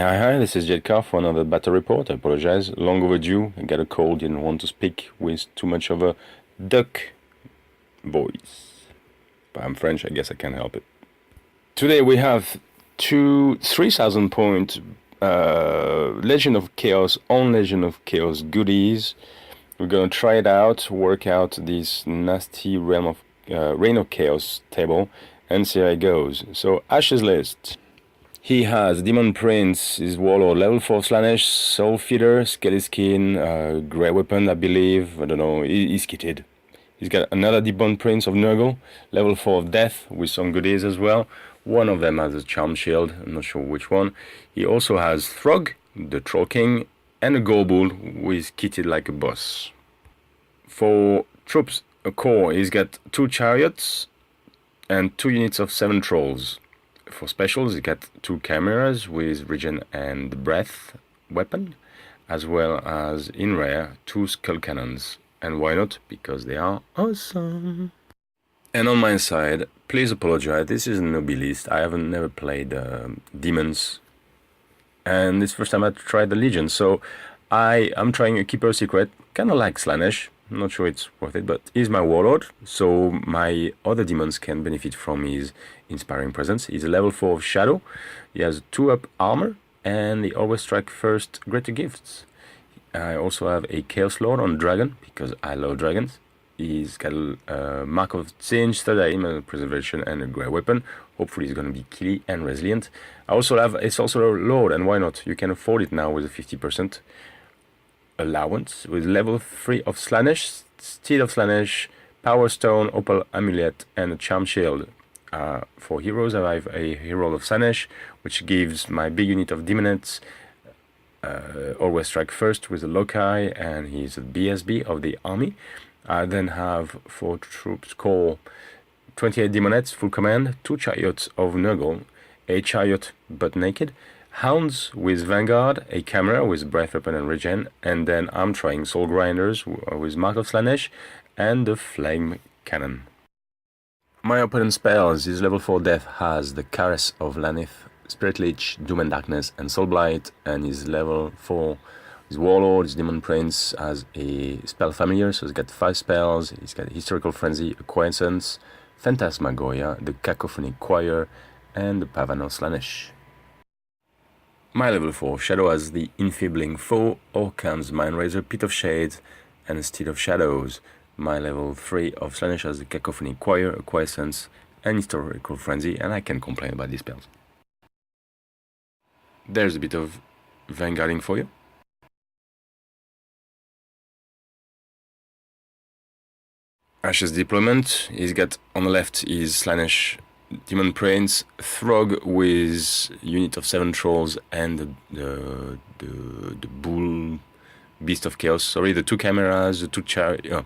Hi, this is Jedkar for another battle report. I apologize, long overdue. I got a cold, didn't want to speak with too much of a duck voice. But I'm French, I guess I can't help it. Today we have 3,000 point Legion of Chaos on Legion of Chaos goodies. We're gonna try it out, work out this nasty Reign of Chaos table, and see how it goes. So, Ash's list. He has Demon Prince, his Warlord, level 4 Slanesh, Soul Feeder, Skelly Skin, Grey Weapon, I believe. I don't know, he's kitted. He's got another Demon Prince of Nurgle, level 4 of Death, with some goodies as well. One of them has a Charm Shield, I'm not sure which one. He also has Throg, the Troll King, and a Gorbul, who is kitted like a boss. For troops, a core, he's got 2 Chariots and 2 units of 7 Trolls. For specials, you get 2 cameras with Regen and Breath weapon, as well as, in rare, 2 Skull Cannons. And why not? Because they are awesome. And on my side, please apologize, this is a newbie list. I haven't never played Demons, and it's the first time I tried the Legion, so I'm trying a Keeper Secret, kind of like Slanesh. I'm not sure it's worth it, but he's my Warlord, so my other demons can benefit from his inspiring presence. He's a level 4 of Shadow, he has 2 up armor, and he always strike first greater gifts. I also have a Chaos Lord on Dragon, because I love dragons. He's got a Mark of Singe, Third Aim, Preservation, and a Grey Weapon. Hopefully he's going to be killy and resilient. I also have a Sorcerer Lord, and why not? You can afford it now with a 50% allowance, with level 3 of Slanesh, Steed of Slanesh, Power Stone, Opal Amulet, and a Charm Shield. For heroes, I have a Herald of Slanesh, which gives my big unit of Demonettes always strike first with a Loci, and he's a BSB of the army. I then have for troops core 28 Demonettes, full command, 2 Chariots of Nurgle, a Chariot but naked, Hounds with Vanguard, a Camera with Breath Weapon and Regen, and then I'm trying Soul Grinders with Mark of Slanesh and the Flame Cannon. My opponent's spells, his level 4 Death has the Caress of Lanith, Spirit Leech, Doom and Darkness, and Soul Blight, and his level 4, his Warlord, his Demon Prince, has a Spell Familiar, so he's got 5 spells. He's got Historical Frenzy, Acquiescence, Phantasmagoria, the Cacophonic Choir, and the Pavano Slanesh. My level 4 Shadow has the Enfeebling Foe, Orkan's Mindrazor, Pit of Shades, and Steed of Shadows. My level 3 of Slanesh has the Cacophonic Choir, Acquiescence, and Historical Frenzy, and I can't complain about these spells. There's a bit of vanguarding for you. Ash's deployment, he's got on the left is Slanesh Demon Prince, Throg with unit of 7 trolls, and the bull beast of chaos. Sorry, the 2 cameras, the 2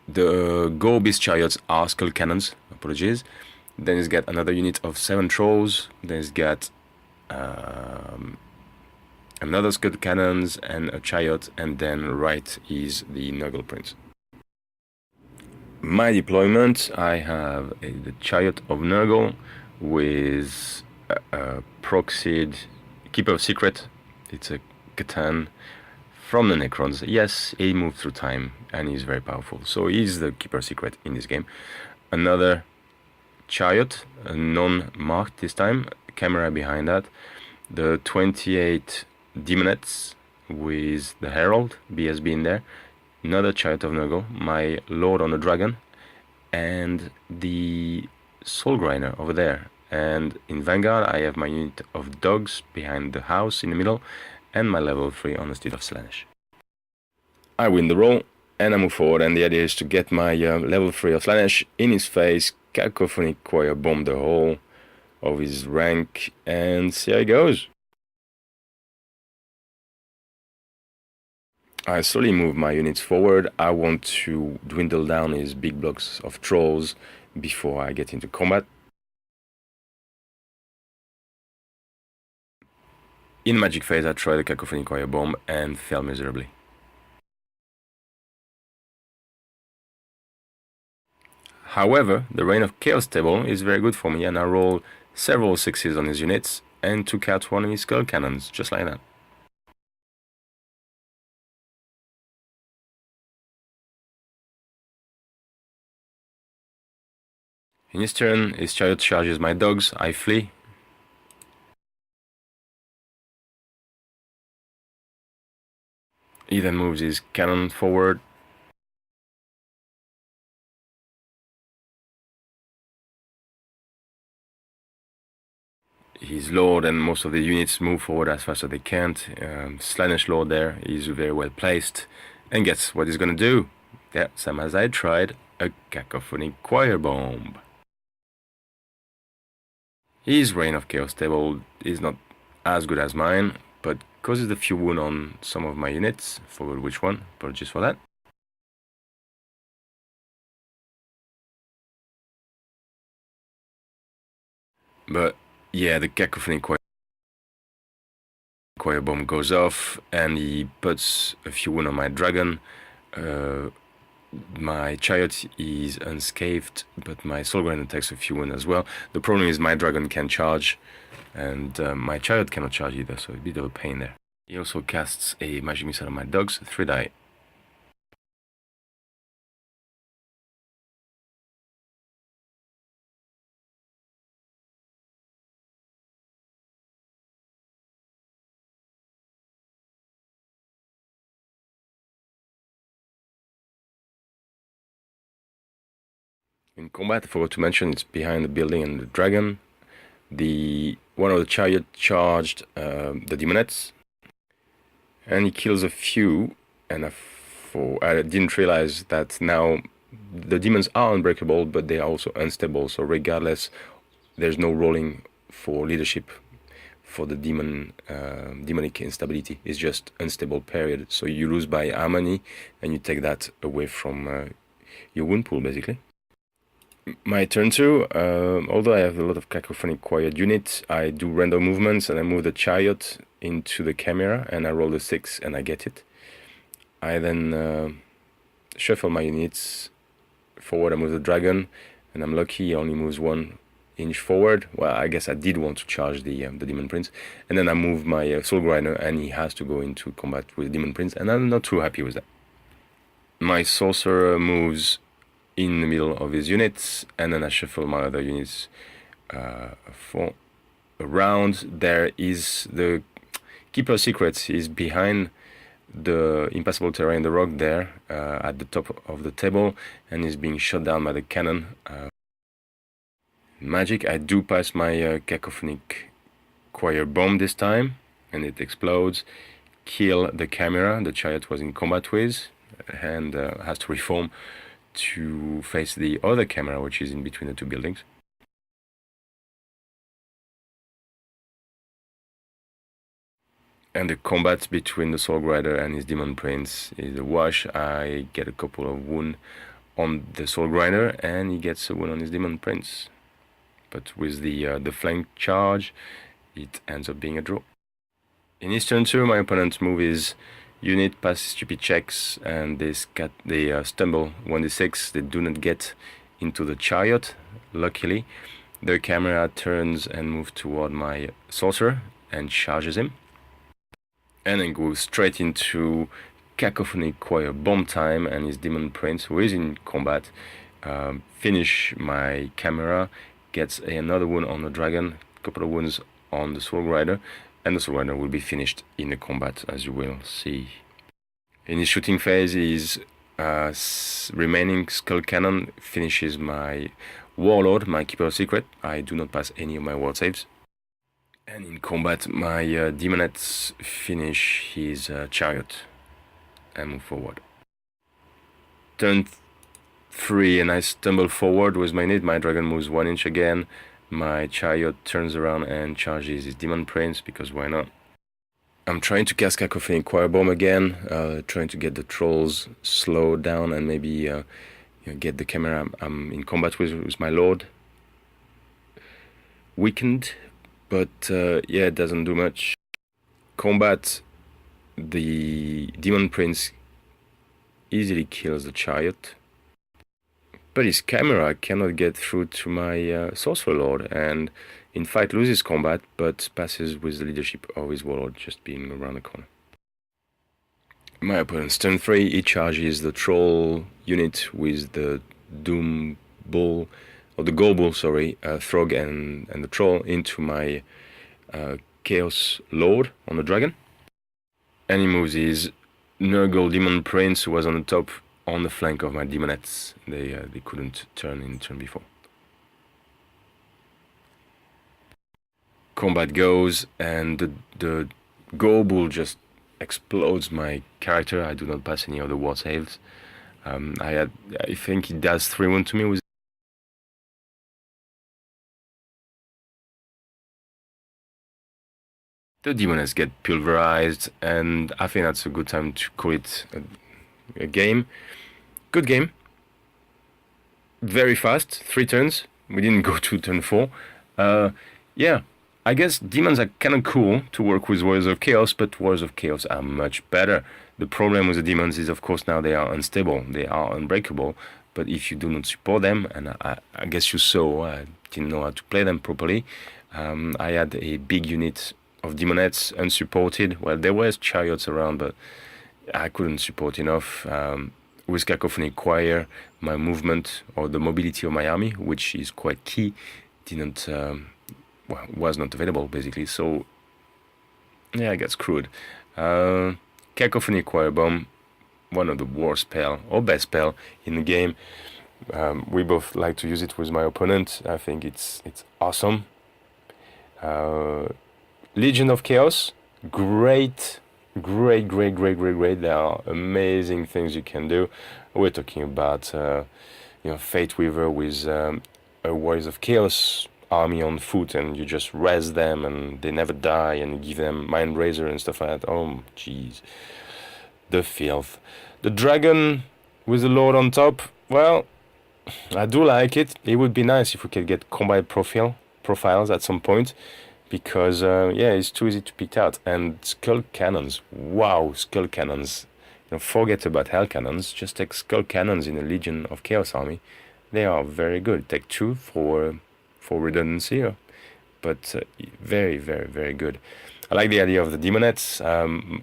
the Go Beast chariots are skull cannons. Apologies. Then he's got another unit of 7 trolls. Then he's got another skull cannons and a chariot, and then right is the Nurgle Prince. My deployment, I have the Chariot of Nurgle with Proxied Keeper of Secret. It's a Catan from the Necrons. Yes, he moves through time and he's very powerful. So he's the Keeper of Secret in this game. Another Chariot, non-marked this time, camera behind that. The 28 Demonettes with the Herald, BSB in there. Another Chariot of Nurgle, my Lord on the Dragon, and the Soul Grinder over there. And in Vanguard, I have my unit of dogs behind the house in the middle, and my level 3 on the Steed of Slanesh. I win the roll, and I move forward, and the idea is to get my level 3 of Slanesh in his face, Cacophonic Choir bomb the whole of his rank, and see how it goes. I slowly move my units forward. I want to dwindle down his big blocks of trolls before I get into combat. In magic phase, I tried the Cacophonic Choir bomb and fell miserably. However, the Reign of Chaos table is very good for me, and I roll several 6s on his units, and took out one of his skull cannons, just like that. In his turn, his chariot charges my dogs, I flee. He then moves his cannon forward. His lord and most of the units move forward as fast as they can. Slaanesh lord there is very well placed. And guess what he's gonna do? Yeah, same as I tried, a cacophonic choir bomb. His Reign of Chaos table is not as good as mine, but causes a few wounds on some of my units. Forgot which one, apologies for that. But yeah, the cacophonic choir bomb goes off, and he puts a few wounds on my dragon. My chariot is unscathed, but my soul grinder takes a few wounds as well. The problem is my dragon can charge, and my chariot cannot charge either, so a bit of a pain there. He also casts a magic missile on my dogs, 3 die. In combat, I forgot to mention, it's behind the building and the dragon. One of the chariot charged the demonettes, and he kills a few. And I didn't realize that now the demons are unbreakable, but they are also unstable. So regardless, there's no rolling for leadership for the demonic instability. It's just unstable period. So you lose by harmony, and you take that away from your wound pool, basically. My turn 2, although I have a lot of cacophonic quiet units, I do random movements and I move the chariot into the camera and I roll the 6 and I get it. I then shuffle my units forward. I move the dragon and I'm lucky he only moves 1 inch forward. Well, I guess I did want to charge the Demon Prince. And then I move my Soul Grinder and he has to go into combat with Demon Prince, and I'm not too happy with that. My Sorcerer moves in the middle of his units, and then I shuffle my other units for around. There is the Keeper's Secret is behind the impassable terrain, the rock there at the top of the table, and is being shot down by the cannon. Magic, I do pass my cacophonic choir bomb this time, and it explodes. Kill the camera the chariot was in combat with, and has to reform to face the other camera, which is in between the 2 buildings. And the combat between the Soul Grinder and his Demon Prince is a wash. I get a couple of wounds on the Soul Grinder, and he gets a wound on his Demon Prince. But with the flank charge, it ends up being a draw. In his turn 2, my opponent move his unit pass stupid checks, and they stumble 1d6. They do not get into the chariot. Luckily, the camera turns and moves toward my sorcerer and charges him, and then goes straight into cacophonic choir bomb time, and his Demon Prince, who is in combat, finish my camera, gets another wound on the dragon, a couple of wounds on the Soul Rider, and the Soul Rider will be finished in the combat, as you will see. In his shooting phase, his remaining Skull Cannon finishes my Warlord, my Keeper Secret. I do not pass any of my ward saves. And in combat, my Demonettes finish his Chariot and move forward. Turn 3, and I stumble forward with my unit. My dragon moves 1 inch again. My chariot turns around and charges his Demon Prince, because why not? I'm trying to cast Cacophonic Choir Bomb again, trying to get the trolls slowed down and maybe get the camera I'm in combat with my lord weakened, but yeah, it doesn't do much. Combat, the Demon Prince easily kills the chariot. but his camera cannot get through to my Sorcerer Lord, and in fight loses combat, but passes with the leadership of his Warlord just being around the corner. My opponent's turn 3, he charges the Troll unit with the Doom Bull, or the Gore Bull, sorry, Throg and the Troll into my Chaos Lord on the Dragon. And he moves his Nurgle Demon Prince, who was on the top, on the flank of my Demonettes. They couldn't turn in turn before. Combat goes, and the Gore Bull just explodes my character. I do not pass any other war saves. I think he does 3 wounds to me with. The Demonettes get pulverized, and I think that's a good time to call it a game. Good game. Very fast, 3 turns. We didn't go to turn 4. Yeah, I guess demons are kind of cool to work with Warriors of Chaos, but Warriors of Chaos are much better. The problem with the demons is, of course, now they are unstable. They are unbreakable, but if you do not support them, and I guess you saw, I didn't know how to play them properly. I had a big unit of Demonettes unsupported. Well, there was chariots around, but I couldn't support enough. With Cacophonic Choir, my movement or the mobility of my army, which is quite key, was not available basically. So yeah, I got screwed. Cacophonic Choir Bomb, one of the worst spell or best spell in the game. We both like to use it with my opponent. I think it's awesome. Legion of Chaos, great. There are amazing things you can do. We're talking about Fate Weaver with a Warriors of Chaos army on foot, and you just res them and they never die, and give them Mind Razor and stuff like that. Oh jeez, the filth. The Dragon with the Lord on top, well, I do like it. It would be nice if we could get combat profiles at some point, because yeah, it's too easy to pick out. And Skull Cannons, wow, Skull Cannons. Forget about Hell Cannons, just take Skull Cannons in a Legion of Chaos army. They are very good. Take 2 for redundancy, but very, very, very good. I like the idea of the Demonettes.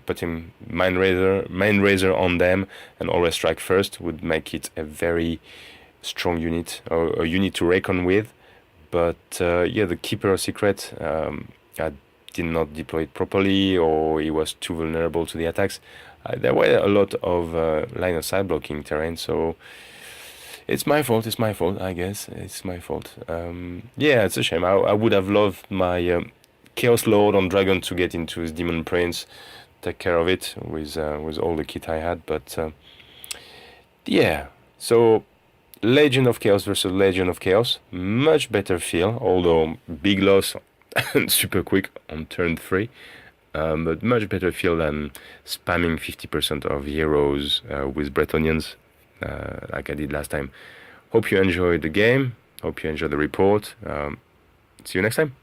Putting Mind Razor on them and always strike first would make it a very strong unit, or a unit to reckon with. But yeah, the Keeper of Secret, I did not deploy it properly, or it was too vulnerable to the attacks. There were a lot of line of sight blocking terrain, so it's my fault, I guess. It's my fault. Yeah, it's a shame. I would have loved my Chaos Lord on Dragon to get into his Demon Prince, take care of it with all the kit I had, but yeah. So Legion of Chaos versus Legion of Chaos, much better feel, although big loss and super quick on turn 3. But much better feel than spamming 50% of heroes with Bretonians like I did last time. Hope you enjoyed the game. Hope you enjoyed the report. See you next time.